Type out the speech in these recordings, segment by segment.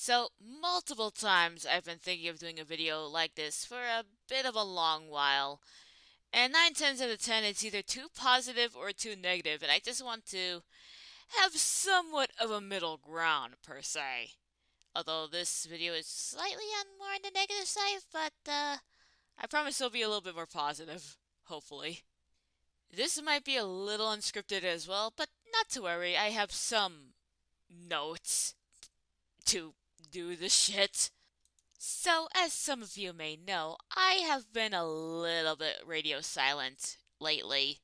So, multiple times I've been thinking of doing a video like this for a bit of a long while, and 9 times out of 10 it's either too positive or too negative, and I just want to have somewhat of a middle ground, per se. Although this video is slightly on more on the negative side, but I promise it'll be a little bit more positive, hopefully. This might be a little unscripted as well, but not to worry, I have some notes to do the shit. So, as some of you may know, I have been a little bit radio silent lately.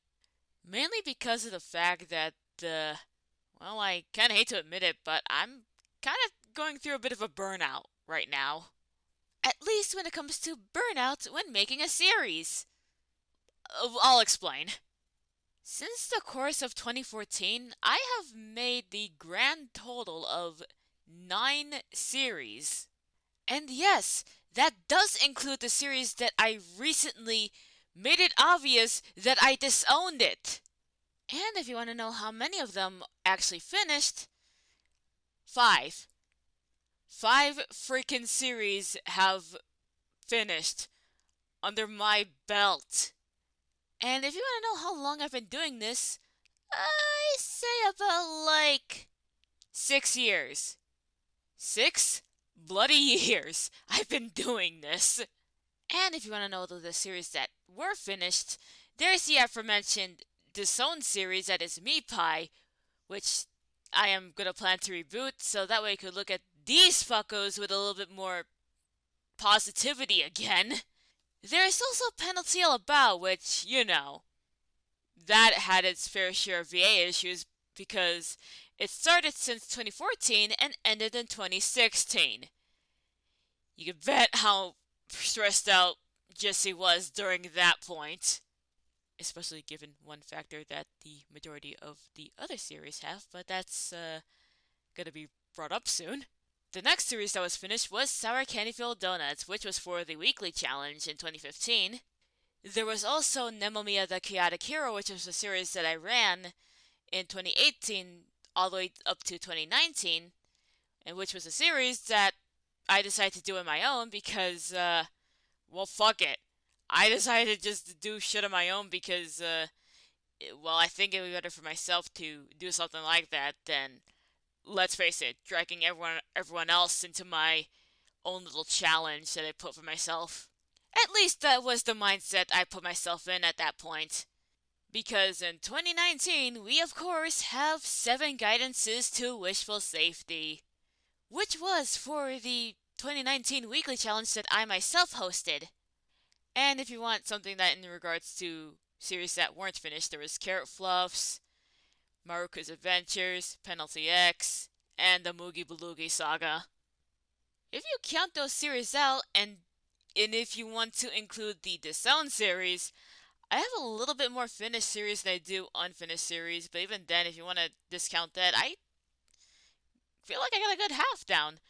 Mainly because of the fact that, well, I kinda hate to admit it, but I'm kinda going through a bit of a burnout right now. At least when it comes to burnout when making a series. I'll explain. Since the course of 2014, I have made the grand total of 9 series. And yes, that does include the series that I recently made it obvious that I disowned it. And if you want to know how many of them actually finished, 5. 5 freaking series have finished under my belt. And if you want to know how long I've been doing this, I say about like 6 years. 6 bloody years I've been doing this. And if you want to know the series that were finished, there's the aforementioned Disowned series that is Me Pie, which I am gonna plan to reboot, so that way I could look at these fuckos with a little bit more positivity again. There's also Penalty All About, which, that had its fair share of VA issues because it started since 2014 and ended in 2016. You can bet how stressed out Jesse was during that point. Especially given one factor that the majority of the other series have, but that's gonna be brought up soon. The next series that was finished was Sour Candy Filled Donuts, which was for the weekly challenge in 2015. There was also Nemomiya the Chaotic Hero, which was a series that I ran in 2018 all the way up to 2019, and which was a series that I decided to do on my own because, well, fuck it. I decided just to do shit on my own because, well, I think it would be better for myself to do something like that than, let's face it, dragging everyone else into my own little challenge that I put for myself. At least that was the mindset I put myself in at that point. Because in 2019, we of course have 7 guidances to wishful safety, which was for the 2019 weekly challenge that I myself hosted. And if you want something that in regards to series that weren't finished, there was Carrot Fluffs, Maruka's Adventures, Penalty X, and the Moogie Baloogie Saga. If you count those series out, and if you want to include the Disowned series, I have a little bit more finished series than I do unfinished series, but even then, if you want to discount that, I feel like I got a good half down.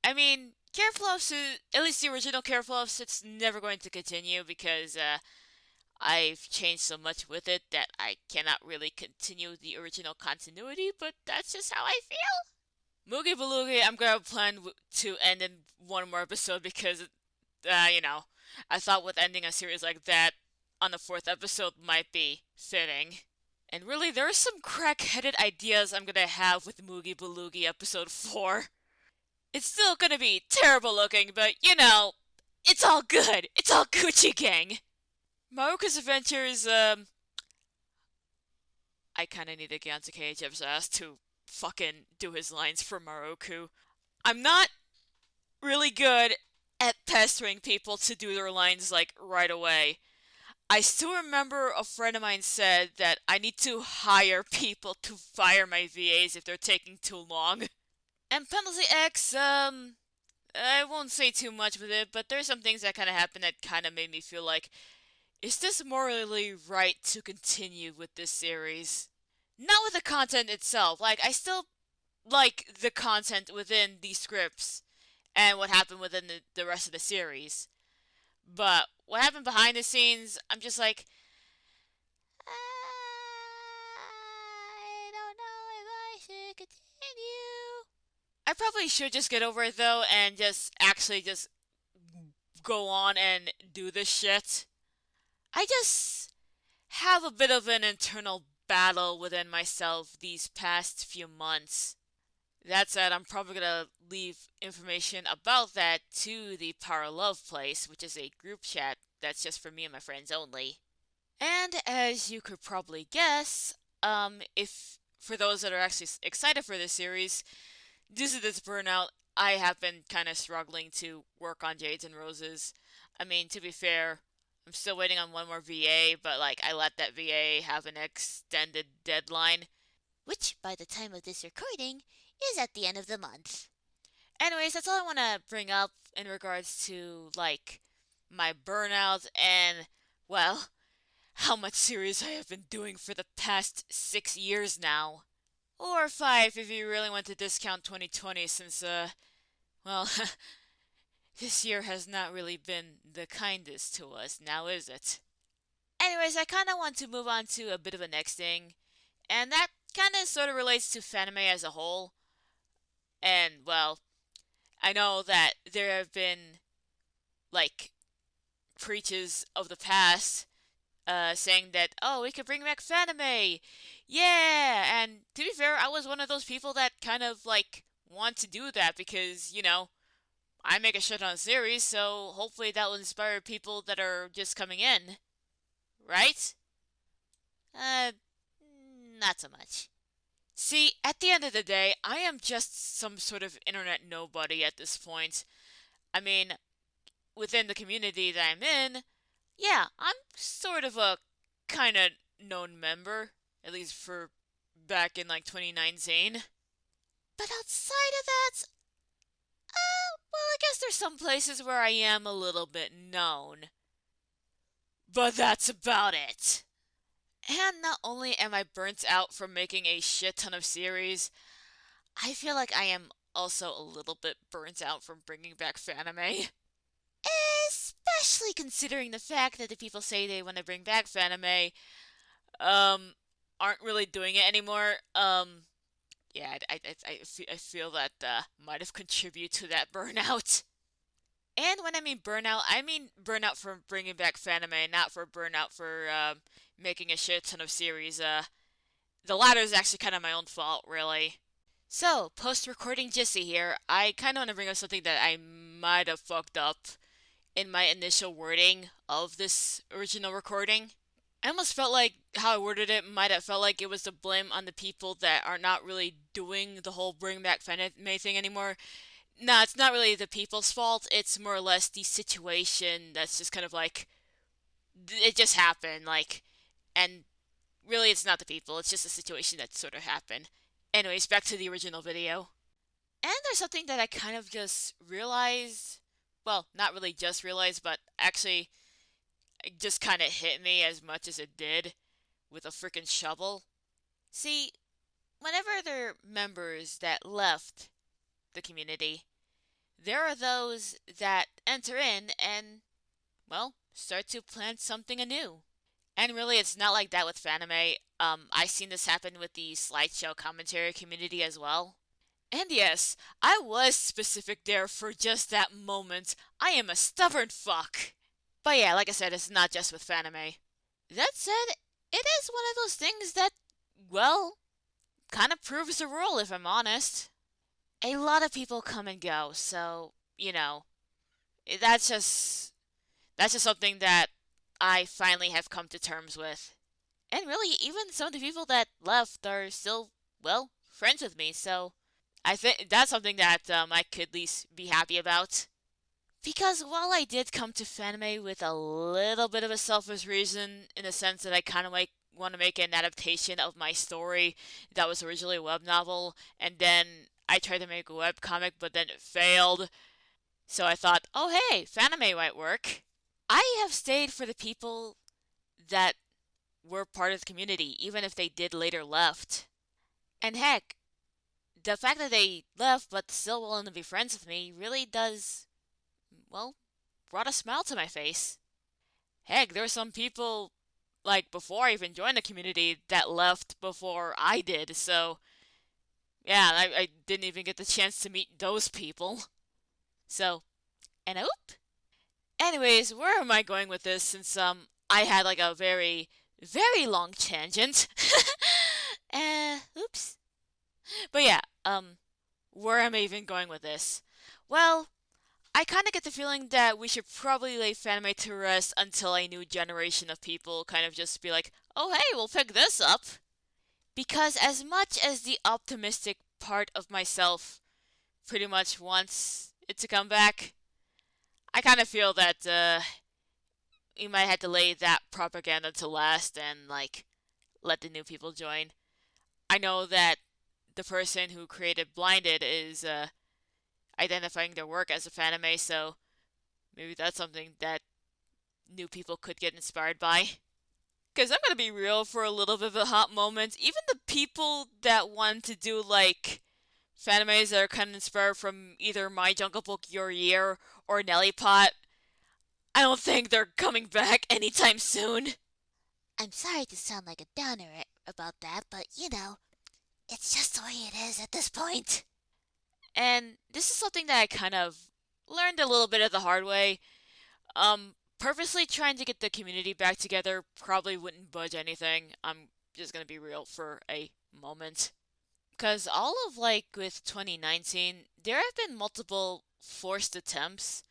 I mean, Carrot Fluffs, at least the original Carrot Fluffs, it's never going to continue because I've changed so much with it that I cannot really continue the original continuity, but that's just how I feel. Moogie Baloogie, I'm gonna plan to end in one more episode because, I thought with ending a series like that on the 4th episode might be fitting. And really, there are some crack-headed ideas I'm gonna have with Moogie Baloogie episode 4. It's still gonna be terrible looking, but it's all good. It's all Gucci gang. Maruka's Adventures, I kinda need to get onto KHF's ass to fucking do his lines for Maruku. I'm not really good at pestering people to do their lines, like, right away. I still remember a friend of mine said that I need to hire people to fire my VAs if they're taking too long. And Penalty X, I won't say too much with it, but there's some things that kind of happened that kind of made me feel like, is this morally right to continue with this series? Not with the content itself. Like, I still like the content within these scripts and what happened within the rest of the series. But what happened behind the scenes, I'm just like, I don't know if I should continue. I probably should just get over it though and just actually just go on and do this shit. I just have a bit of an internal battle within myself these past few months. That said, I'm probably gonna leave information about that to the Power Love Place, which is a group chat that's just for me and my friends only. And as you could probably guess, if for those that are actually excited for this series, due to this burnout, I have been kind of struggling to work on Jades and Roses. I mean, to be fair, I'm still waiting on one more VA, but like I let that VA have an extended deadline, which by the time of this recording is at the end of the month. Anyways, that's all I want to bring up in regards to like my burnout and well, how much series I have been doing for the past 6 years now. Or 5 if you really want to discount 2020 since, well, this year has not really been the kindest to us, now is it? Anyways, I kind of want to move on to a bit of a next thing, and that kind of sort of relates to fanime as a whole. And, well, I know that there have been, like, preaches of the past saying that, oh, we could bring back fanime. Yeah, and to be fair, I was one of those people that kind of like want to do that because, I make a shit on a series, so hopefully that will inspire people that are just coming in, right? Uh, not so much. See, at the end of the day, I am just some sort of internet nobody at this point. I mean, within the community that I'm in, yeah, I'm sort of a kind of known member, at least for back in like 2019. But outside of that, well, I guess there's some places where I am a little bit known. But that's about it. And not only am I burnt out from making a shit ton of series, I feel like I am also a little bit burnt out from bringing back fanime. Especially considering the fact that the people say they want to bring back fanime, um, aren't really doing it anymore. Yeah, I feel that might have contributed to that burnout. And when I mean burnout, I mean burnout for bringing back fanime, not for burnout for making a shit ton of series. The latter is actually kind of my own fault, really. So, post-recording Jissy here, I kind of want to bring up something that I might have fucked up in my initial wording of this original recording. I almost felt like how I worded it might have felt like it was the blame on the people that are not really doing the whole bring back fanime thing anymore. Nah, it's not really the people's fault. It's more or less the situation that's just kind of like it just happened. Like, and really, it's not the people. It's just a situation that sort of happened. Anyways, back to the original video. And there's something that I kind of just realized. Well, not really just realized, but actually, it just kind of hit me as much as it did with a freaking shovel. See, whenever there are members that left the community, there are those that enter in and, well, start to plan something anew. And really, it's not like that with fanime. I've seen this happen with the slideshow commentary community as well. And yes, I was specific there for just that moment. I am a stubborn fuck. But yeah, like I said, it's not just with fanime. That said, it is one of those things that, well, kind of proves the rule if I'm honest. A lot of people come and go, so, that's just something that I finally have come to terms with. And really, even some of the people that left are still, well, friends with me, so I think that's something that I could at least be happy about. Because while I did come to fanime with a little bit of a selfish reason, in the sense that I kind of like want to make an adaptation of my story that was originally a web novel, and then I tried to make a web comic, but then it failed. So I thought, oh hey, fanime might work. I have stayed for the people that were part of the community, even if they did later left. And heck, the fact that they left but still willing to be friends with me really does, well, brought a smile to my face. Heck, there were some people, like, before I even joined the community that left before I did, so Yeah, I didn't even get the chance to meet those people. So, and oop. Anyways, where am I going with this since I had like a very long tangent. Oops. But yeah, where am I even going with this? Well, I kind of get the feeling that we should probably lay fanime to rest until a new generation of people kind of just be like, oh hey, we'll pick this up. Because as much as the optimistic part of myself pretty much wants it to come back, I kind of feel that we might have to lay that propaganda to last and like let the new people join. I know that the person who created Blinded is identifying their work as a fanime, so maybe that's something that new people could get inspired by. Because I'm gonna be real for a little bit of a hot moment. Even the people that want to do like fanimes that are kind of inspired from either My Jungle Book Your Year or Nelly Pot, I don't think they're coming back anytime soon. I'm sorry to sound like a downer about that, but it's just the way it is at this point. And this is something that I kind of learned a little bit of the hard way. Purposely trying to get the community back together probably wouldn't budge anything. I'm just gonna be real for a moment. Because all of like with 2019, there have been multiple forced attempts,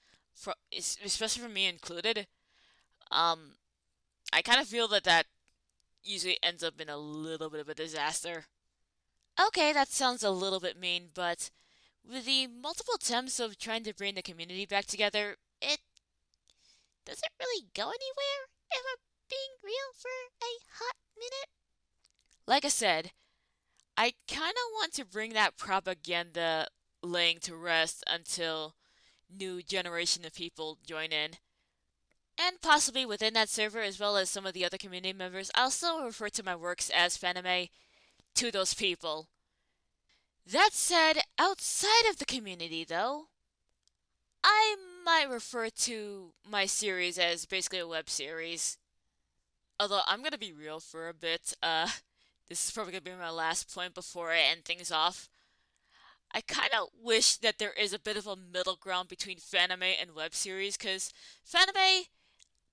especially for me included. Um, I kind of feel that that usually ends up in a little bit of a disaster. Okay, that sounds a little bit mean, but with the multiple attempts of trying to bring the community back together, it doesn't really go anywhere, if I'm being real for a hot minute. Like I said, I kind of want to bring that propaganda laying to rest until new generation of people join in. And possibly within that server, as well as some of the other community members, I'll still refer to my works as fanime to those people. That said, outside of the community, though, I might refer to my series as basically a web series. Although I'm gonna be real for a bit, this is probably gonna be my last point before I end things off. I kind of wish that there is a bit of a middle ground between fanime and web series, because fanime,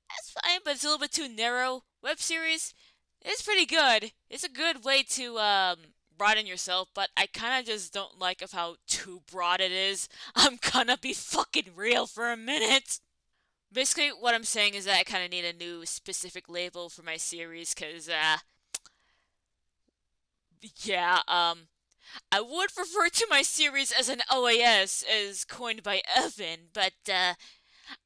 that's fine, but it's a little bit too narrow. Web series, it's pretty good. It's a good way to broaden yourself, but I kind of just don't like of how too broad it is. I'm gonna be fucking real for a minute. Basically, what I'm saying is that I kind of need a new specific label for my series, cause yeah, I would refer to my series as an OAS, as coined by Evan, but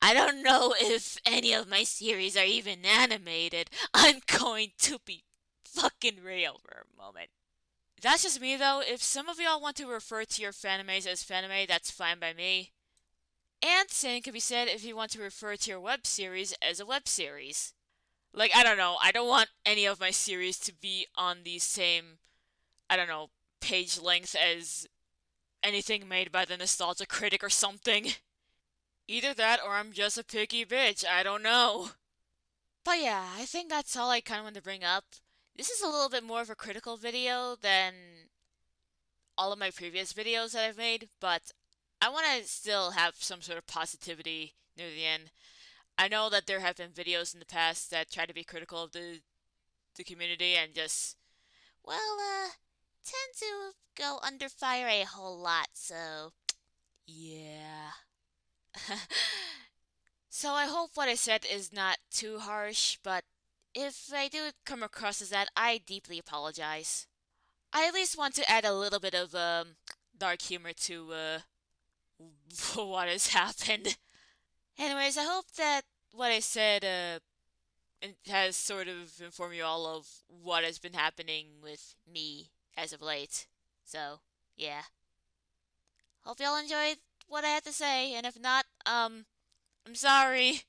I don't know if any of my series are even animated. I'm going to be fucking real for a moment. That's just me though. If some of y'all want to refer to your fanimes as fanime, that's fine by me. And same can be said if you want to refer to your web series as a web series. Like, I don't know, I don't want any of my series to be on the same, I don't know, page length as anything made by the Nostalgia Critic or something. Either that or I'm just a picky bitch, I don't know. But yeah, I think that's all I kind of want to bring up. This is a little bit more of a critical video than all of my previous videos that I've made, but I want to still have some sort of positivity near the end. I know that there have been videos in the past that try to be critical of the community and just, Well, tend to go under fire a whole lot, so. yeah. So I hope what I said is not too harsh, but if I do come across as that, I deeply apologize. I at least want to add a little bit of dark humor to what has happened. Anyways, I hope that what I said has sort of informed you all of what has been happening with me as of late. So, yeah. Hope y'all enjoyed what I had to say, and if not, I'm sorry.